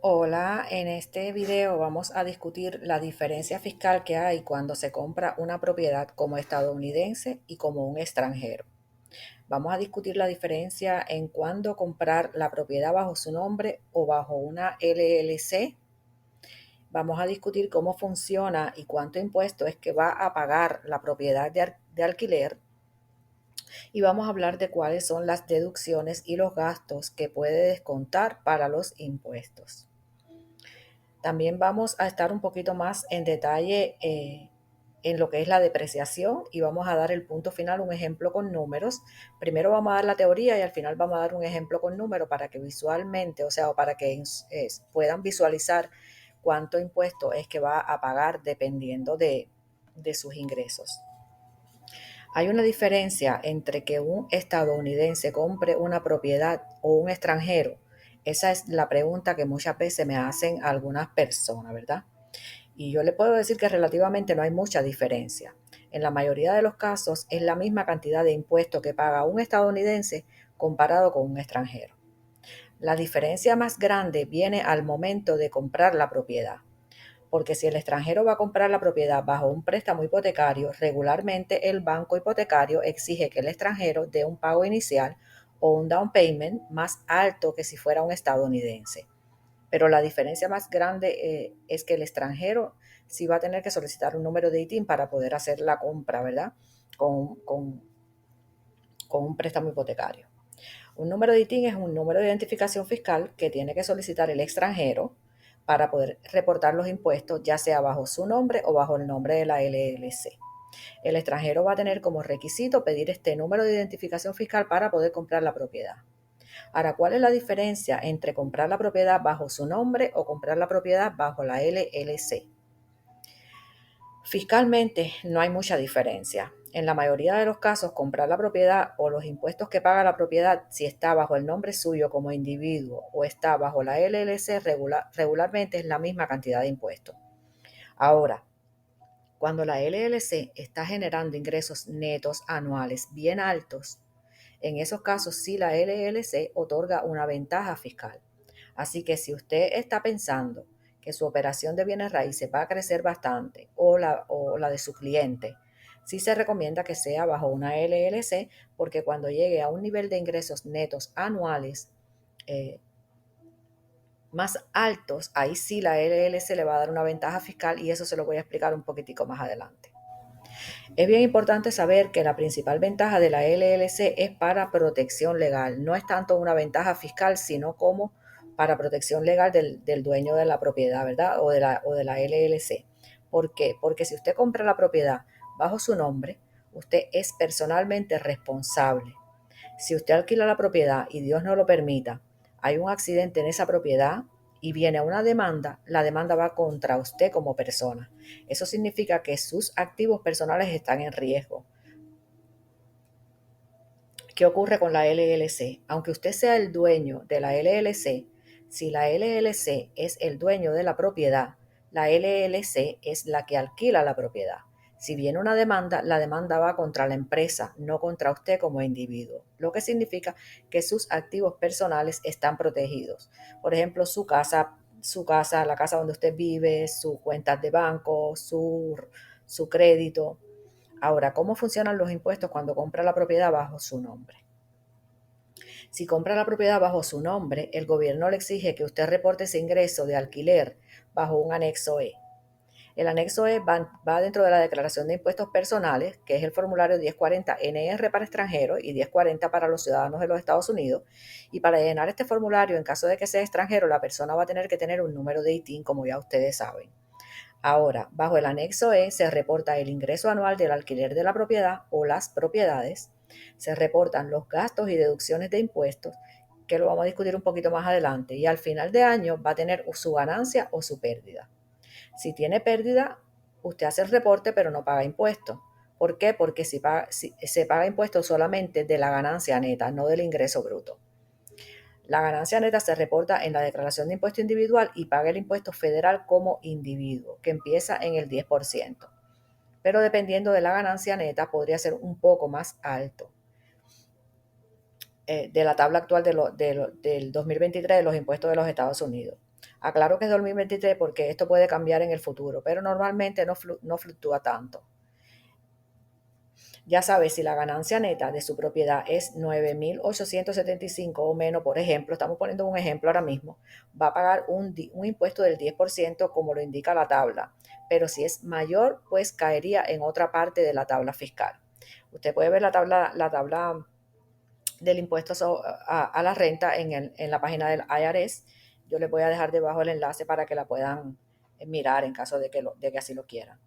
Hola, en este video vamos a discutir la diferencia fiscal que hay cuando se compra una propiedad como estadounidense y como un extranjero. Vamos a discutir la diferencia en cuándo comprar la propiedad bajo su nombre o bajo una LLC. Vamos a discutir cómo funciona y cuánto impuesto es que va a pagar la propiedad de alquiler. Y vamos a hablar de cuáles son las deducciones y los gastos que puede descontar para los impuestos. También vamos a estar un poquito más en detalle en lo que es la depreciación y vamos a dar el punto final, un ejemplo con números. Primero vamos a dar la teoría y al final vamos a dar un ejemplo con números para que visualmente, o sea, o para que puedan visualizar cuánto impuesto es que va a pagar dependiendo de sus ingresos. Hay una diferencia entre que un estadounidense compre una propiedad o un extranjero. Esa es la pregunta que muchas veces me hacen algunas personas, ¿verdad? Y yo le puedo decir que relativamente no hay mucha diferencia. En la mayoría de los casos es la misma cantidad de impuestos que paga un estadounidense comparado con un extranjero. La diferencia más grande viene al momento de comprar la propiedad, porque si el extranjero va a comprar la propiedad bajo un préstamo hipotecario, regularmente el banco hipotecario exige que el extranjero dé un pago inicial o un down payment más alto que si fuera un estadounidense. Pero la diferencia más grande es que el extranjero sí va a tener que solicitar un número de ITIN para poder hacer la compra, ¿verdad? Con, con, con un préstamo hipotecario. Un número de ITIN es un número de identificación fiscal que tiene que solicitar el extranjero para poder reportar los impuestos, ya sea bajo su nombre o bajo el nombre de la LLC. El extranjero va a tener como requisito pedir este número de identificación fiscal para poder comprar la propiedad. Ahora, ¿cuál es la diferencia entre comprar la propiedad bajo su nombre o comprar la propiedad bajo la LLC? Fiscalmente no hay mucha diferencia. En la mayoría de los casos, comprar la propiedad o los impuestos que paga la propiedad, si está bajo el nombre suyo como individuo o está bajo la LLC, regularmente es la misma cantidad de impuestos. Ahora, cuando la LLC está generando ingresos netos anuales bien altos, en esos casos sí la LLC otorga una ventaja fiscal. Así que si usted está pensando que su operación de bienes raíces va a crecer bastante o la de su cliente, sí se recomienda que sea bajo una LLC porque cuando llegue a un nivel de ingresos netos anuales eh, más altos, ahí sí la LLC le va a dar una ventaja fiscal y eso se lo voy a explicar un poquitico más adelante. Es bien importante saber que la principal ventaja de la LLC es para protección legal. No es tanto una ventaja fiscal, sino como para protección legal del dueño de la propiedad, ¿verdad? O de la LLC. ¿Por qué? Porque si usted compra la propiedad bajo su nombre, usted es personalmente responsable. Si usted alquila la propiedad y Dios no lo permita, hay un accidente en esa propiedad y viene una demanda, la demanda va contra usted como persona. Eso significa que sus activos personales están en riesgo. ¿Qué ocurre con la LLC? Aunque usted sea el dueño de la LLC, si la LLC es el dueño de la propiedad, la LLC es la que alquila la propiedad. Si viene una demanda, la demanda va contra la empresa, no contra usted como individuo, lo que significa que sus activos personales están protegidos. Por ejemplo, su casa, la casa donde usted vive, sus cuentas de banco, su crédito. Ahora, ¿cómo funcionan los impuestos cuando compra la propiedad bajo su nombre? Si compra la propiedad bajo su nombre, el gobierno le exige que usted reporte ese ingreso de alquiler bajo un anexo E. El anexo E va dentro de la declaración de impuestos personales, que es el formulario 1040 NR para extranjeros y 1040 para los ciudadanos de los Estados Unidos. Y para llenar este formulario, en caso de que sea extranjero, la persona va a tener que tener un número de ITIN, como ya ustedes saben. Ahora, bajo el anexo E se reporta el ingreso anual del alquiler de la propiedad o las propiedades, se reportan los gastos y deducciones de impuestos, que lo vamos a discutir un poquito más adelante, y al final de año va a tener su ganancia o su pérdida. Si tiene pérdida, usted hace el reporte pero no paga impuestos. ¿Por qué? Porque si se paga impuestos solamente de la ganancia neta, no del ingreso bruto. La ganancia neta se reporta en la declaración de impuesto individual y paga el impuesto federal como individuo, que empieza en el 10%. Pero dependiendo de la ganancia neta, podría ser un poco más alto. De la tabla actual del 2023 de los impuestos de los Estados Unidos. Aclaro que es 2023 porque esto puede cambiar en el futuro, pero normalmente no fluctúa tanto. Ya sabes, si la ganancia neta de su propiedad es 9.875 o menos, por ejemplo, estamos poniendo un ejemplo ahora mismo, va a pagar un impuesto del 10% como lo indica la tabla, pero si es mayor, pues caería en otra parte de la tabla fiscal. Usted puede ver la tabla del impuesto a la renta en la página del IRS. Yo les voy a dejar debajo el enlace para que la puedan mirar en caso de que así lo quieran.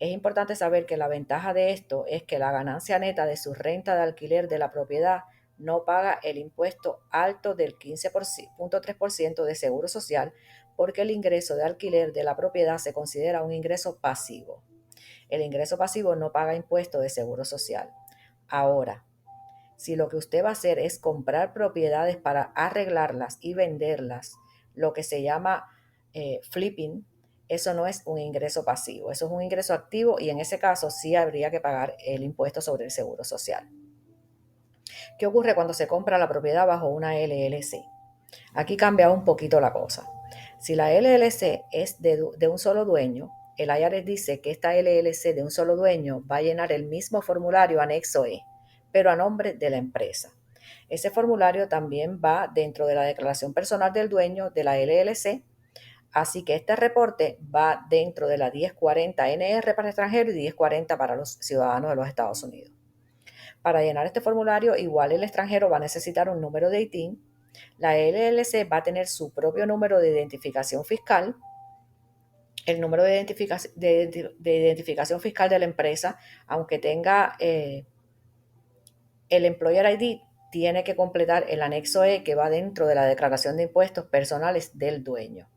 Es importante saber que la ventaja de esto es que la ganancia neta de su renta de alquiler de la propiedad no paga el impuesto alto del 15.3% de seguro social porque el ingreso de alquiler de la propiedad se considera un ingreso pasivo. El ingreso pasivo no paga impuesto de seguro social. Ahora, si lo que usted va a hacer es comprar propiedades para arreglarlas y venderlas, lo que se llama flipping, eso no es un ingreso pasivo, eso es un ingreso activo y en ese caso sí habría que pagar el impuesto sobre el seguro social. ¿Qué ocurre cuando se compra la propiedad bajo una LLC? Aquí cambia un poquito la cosa. Si la LLC es de un solo dueño, el IRS dice que esta LLC de un solo dueño va a llenar el mismo formulario anexo E, pero a nombre de la empresa. Ese formulario también va dentro de la declaración personal del dueño de la LLC, así que este reporte va dentro de la 1040 NR para extranjeros y 1040 para los ciudadanos de los Estados Unidos. Para llenar este formulario, igual el extranjero va a necesitar un número de ITIN. La LLC va a tener su propio número de identificación fiscal. El número de identificación fiscal de la empresa, aunque tenga el Employer ID, tiene que completar el anexo E que va dentro de la declaración de impuestos personales del dueño.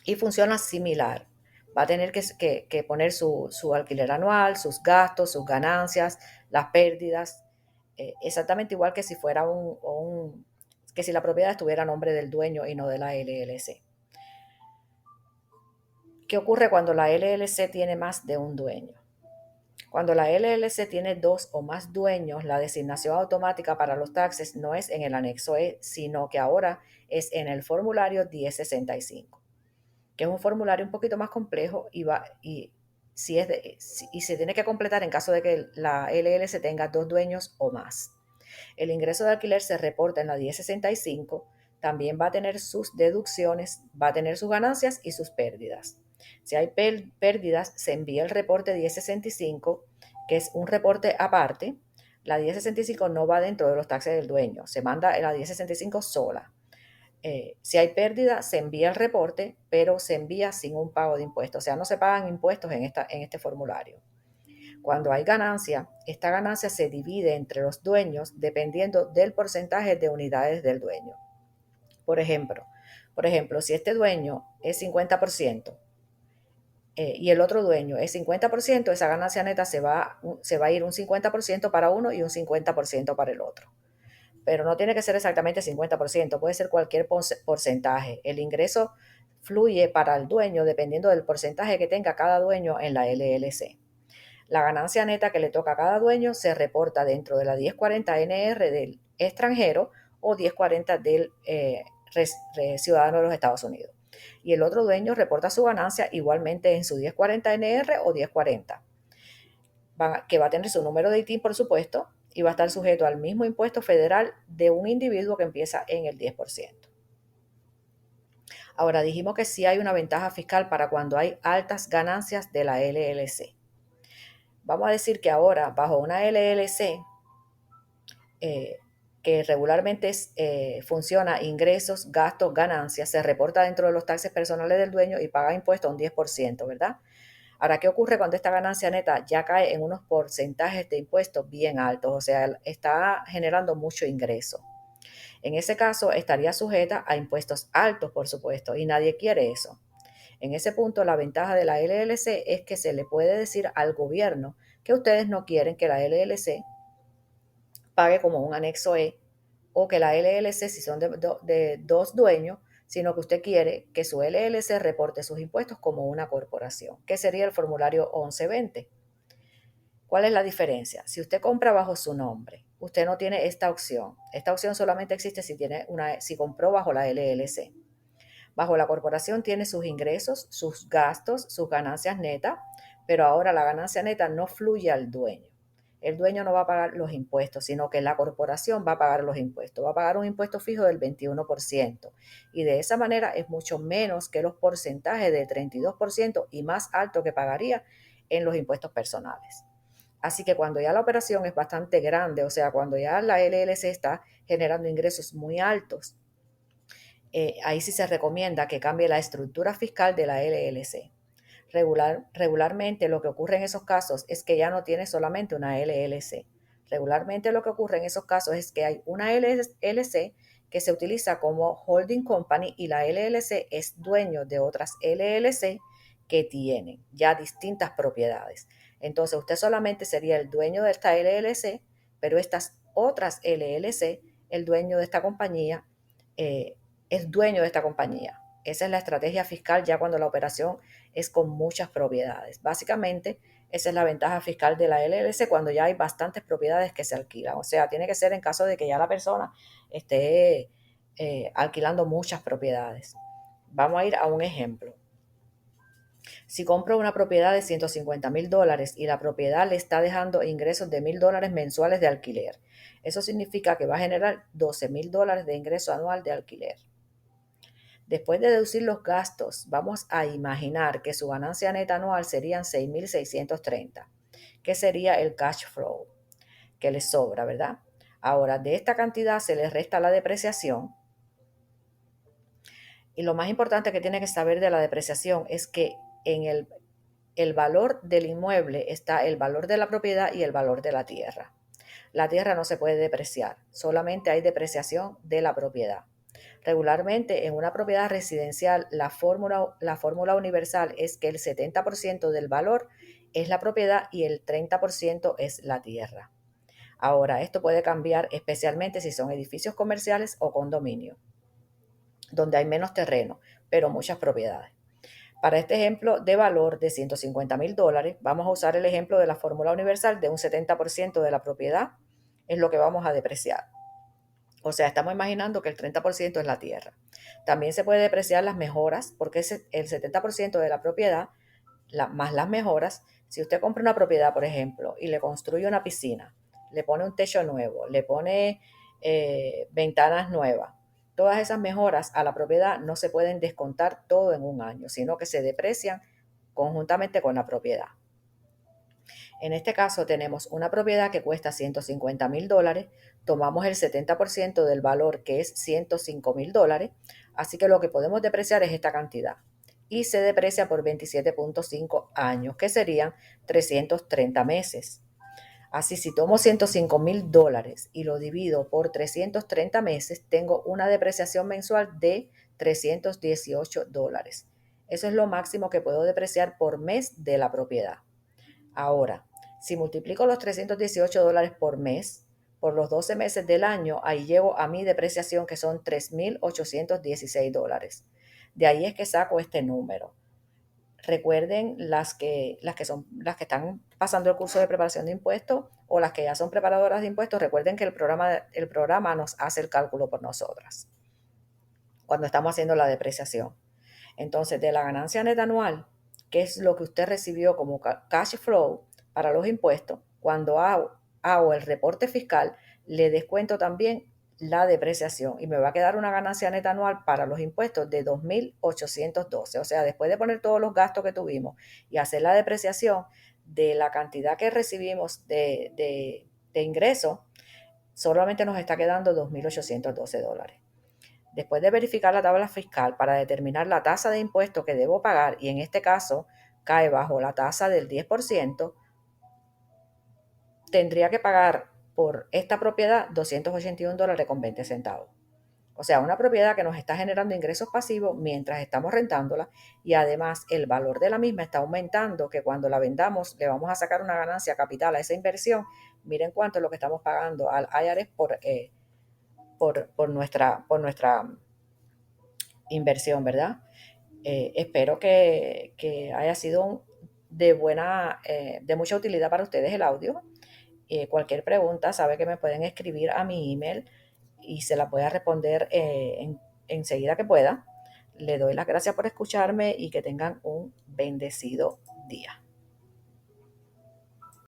Y funciona similar. Va a tener que poner su alquiler anual, sus gastos, sus ganancias, las pérdidas, exactamente igual que si fuera que si la propiedad estuviera a nombre del dueño y no de la LLC. ¿Qué ocurre cuando la LLC tiene más de un dueño? Cuando la LLC tiene dos o más dueños, la designación automática para los taxes no es en el anexo E, sino que ahora es en el formulario 1065, que es un formulario un poquito más complejo y se tiene que completar en caso de que la LLC tenga dos dueños o más. El ingreso de alquiler se reporta en la 1065, también va a tener sus deducciones, va a tener sus ganancias y sus pérdidas. Si hay pérdidas, se envía el reporte 1065, que es un reporte aparte. La 1065 no va dentro de los taxes del dueño, se manda la 1065 sola. Si hay pérdida, se envía el reporte, pero se envía sin un pago de impuestos. O sea, no se pagan impuestos en este formulario. Cuando hay ganancia, esta ganancia se divide entre los dueños dependiendo del porcentaje de unidades del dueño. Por ejemplo, si este dueño es 50% y el otro dueño es 50%, esa ganancia neta se va a ir un 50% para uno y un 50% para el otro. Pero no tiene que ser exactamente 50%, puede ser cualquier porcentaje. El ingreso fluye para el dueño dependiendo del porcentaje que tenga cada dueño en la LLC. La ganancia neta que le toca a cada dueño se reporta dentro de la 1040 NR del extranjero o 1040 del ciudadano de los Estados Unidos. Y el otro dueño reporta su ganancia igualmente en su 1040 NR o 1040, que va a tener su número de ITIN, por supuesto, y va a estar sujeto al mismo impuesto federal de un individuo que empieza en el 10%. Ahora, dijimos que sí hay una ventaja fiscal para cuando hay altas ganancias de la LLC. Vamos a decir que ahora, bajo una LLC, que regularmente funciona ingresos, gastos, ganancias, se reporta dentro de los taxes personales del dueño y paga impuestos a un 10%, ¿verdad? Ahora, ¿qué ocurre cuando esta ganancia neta ya cae en unos porcentajes de impuestos bien altos? O sea, está generando mucho ingreso. En ese caso, estaría sujeta a impuestos altos, por supuesto, y nadie quiere eso. En ese punto, la ventaja de la LLC es que se le puede decir al gobierno que ustedes no quieren que la LLC pague como un anexo E o que la LLC, si son de dos dueños, sino que usted quiere que su LLC reporte sus impuestos como una corporación, que sería el formulario 1120. ¿Cuál es la diferencia? Si usted compra bajo su nombre, usted no tiene esta opción. Esta opción solamente existe si compró bajo la LLC. Bajo la corporación tiene sus ingresos, sus gastos, sus ganancias netas, pero ahora la ganancia neta no fluye al dueño. El dueño no va a pagar los impuestos, sino que la corporación va a pagar los impuestos. Va a pagar un impuesto fijo del 21%. Y de esa manera es mucho menos que los porcentajes del 32% y más alto que pagaría en los impuestos personales. Así que cuando ya la operación es bastante grande, o sea, cuando ya la LLC está generando ingresos muy altos, ahí sí se recomienda que cambie la estructura fiscal de la LLC. Regularmente lo que ocurre en esos casos es que ya no tiene solamente una LLC. Regularmente lo que ocurre en esos casos es que hay una LLC que se utiliza como holding company y la LLC es dueño de otras LLC que tienen ya distintas propiedades. Entonces usted solamente sería el dueño de esta LLC, pero estas otras LLC, el dueño de esta compañía, eh, es dueño de esta compañía. Esa es la estrategia fiscal ya cuando la operación es con muchas propiedades. Básicamente, esa es la ventaja fiscal de la LLC cuando ya hay bastantes propiedades que se alquilan. O sea, tiene que ser en caso de que ya la persona esté alquilando muchas propiedades. Vamos a ir a un ejemplo. Si compro una propiedad de $150,000 y la propiedad le está dejando ingresos de $1,000 mensuales de alquiler, eso significa que va a generar $12,000 de ingreso anual de alquiler. Después de deducir los gastos, vamos a imaginar que su ganancia neta anual serían 6,630, que sería el cash flow que les sobra, ¿verdad? Ahora, de esta cantidad se les resta la depreciación. Y lo más importante que tiene que saber de la depreciación es que en el valor del inmueble está el valor de la propiedad y el valor de la tierra. La tierra no se puede depreciar, solamente hay depreciación de la propiedad. Regularmente en una propiedad residencial la fórmula universal es que el 70% del valor es la propiedad y el 30% es la tierra. Ahora, esto puede cambiar especialmente si son edificios comerciales o condominios, donde hay menos terreno, pero muchas propiedades. Para este ejemplo de valor de $150,000, vamos a usar el ejemplo de la fórmula universal de un 70% de la propiedad es lo que vamos a depreciar. O sea, estamos imaginando que el 30% es la tierra. También se puede depreciar las mejoras, porque es el 70% de la propiedad, más las mejoras. Si usted compra una propiedad, por ejemplo, y le construye una piscina, le pone un techo nuevo, le pone ventanas nuevas, todas esas mejoras a la propiedad no se pueden descontar todo en un año, sino que se deprecian conjuntamente con la propiedad. En este caso tenemos una propiedad que cuesta $150,000, tomamos el 70% del valor que es $105,000, así que lo que podemos depreciar es esta cantidad y se deprecia por 27.5 años, que serían 330 meses. Así, si tomo $105,000 y lo divido por 330 meses, tengo una depreciación mensual de $318. Eso es lo máximo que puedo depreciar por mes de la propiedad. Ahora, si multiplico los $318 por mes por los 12 meses del año, ahí llego a mi depreciación que son $3,816. De ahí es que saco este número. Recuerden las que están pasando el curso de preparación de impuestos o las que ya son preparadoras de impuestos, recuerden que el programa nos hace el cálculo por nosotras cuando estamos haciendo la depreciación. Entonces, de la ganancia neta anual, que es lo que usted recibió como cash flow para los impuestos, cuando hago el reporte fiscal, le descuento también la depreciación y me va a quedar una ganancia neta anual para los impuestos de 2,812. O sea, después de poner todos los gastos que tuvimos y hacer la depreciación de la cantidad que recibimos de ingreso, solamente nos está quedando $2,812. Después de verificar la tabla fiscal para determinar la tasa de impuesto que debo pagar, y en este caso cae bajo la tasa del 10%, tendría que pagar por esta propiedad $281,20. O sea, una propiedad que nos está generando ingresos pasivos mientras estamos rentándola y además el valor de la misma está aumentando, que cuando la vendamos le vamos a sacar una ganancia capital a esa inversión. Miren cuánto es lo que estamos pagando al IRS por nuestra inversión, ¿verdad? Espero que haya sido de mucha utilidad para ustedes el audio. Cualquier pregunta, sabe que me pueden escribir a mi email y se la voy a responder enseguida que pueda. Le doy las gracias por escucharme y que tengan un bendecido día.